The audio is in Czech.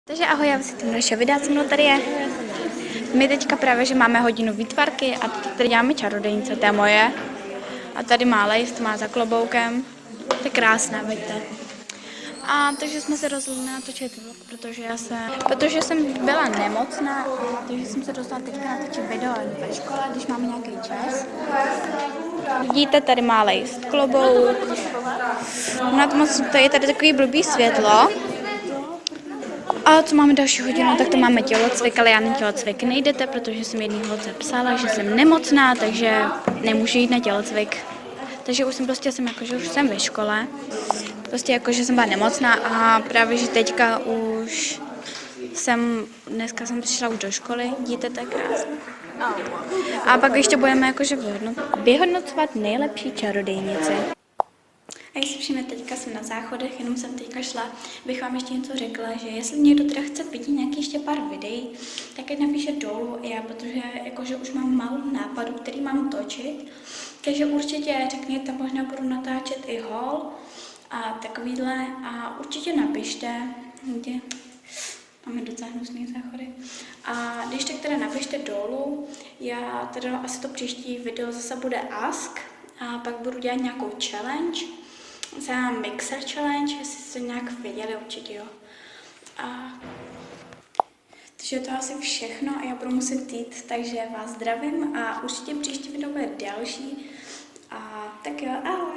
Takže ahoj, já si ten našeho videa, co mnou tady je. My teďka právě, že máme hodinu výtvarky a teď tady děláme čarodějnice, to je moje. A tady má lejst, má za kloboukem. To je krásná, vidíte. A takže jsme se rozhodli natočit vlog, protože jsem byla nemocná, takže jsem se dostala teďka natočit video ve škole, když máme nějaký čas. Vidíte, tady má lejst klobouk. Na to moc, to je tady takový blbý světlo. A co máme další hodinu, tak to máme tělocvik, ale já na tělocvik nejdete, protože jsem jedný holce psala, že jsem nemocná, takže nemůžu jít na tělocvik. Takže už jsem ve škole, prostě jako, že jsem byla nemocná a právě, že teďka už dneska jsem přišla už do školy, vidíte, to je krásné. A pak ještě budeme jakože vyhodnocovat nejlepší čarodějnice. A jestli všimnete, teďka jsem na záchodech, jenom jsem teďka šla, bych vám ještě něco řekla, že jestli někdo teda chce vidět nějaký ještě pár videí, tak ať napíše dolů já, protože jakože už mám málo nápadů, který mám točit, takže určitě řekněte, možná budu natáčet i haul a takovýhle a určitě napište, kde máme docela hnusný záchody. A když tak teda napište dolů, já teda asi to příští video zase bude ask a pak budu dělat nějakou challenge, třeba mixer challenge, jestli jste nějak viděli, určitě jo. Takže to je asi všechno a já budu muset jít, takže vás zdravím a určitě příští video bude další. A tak jo, ahoj.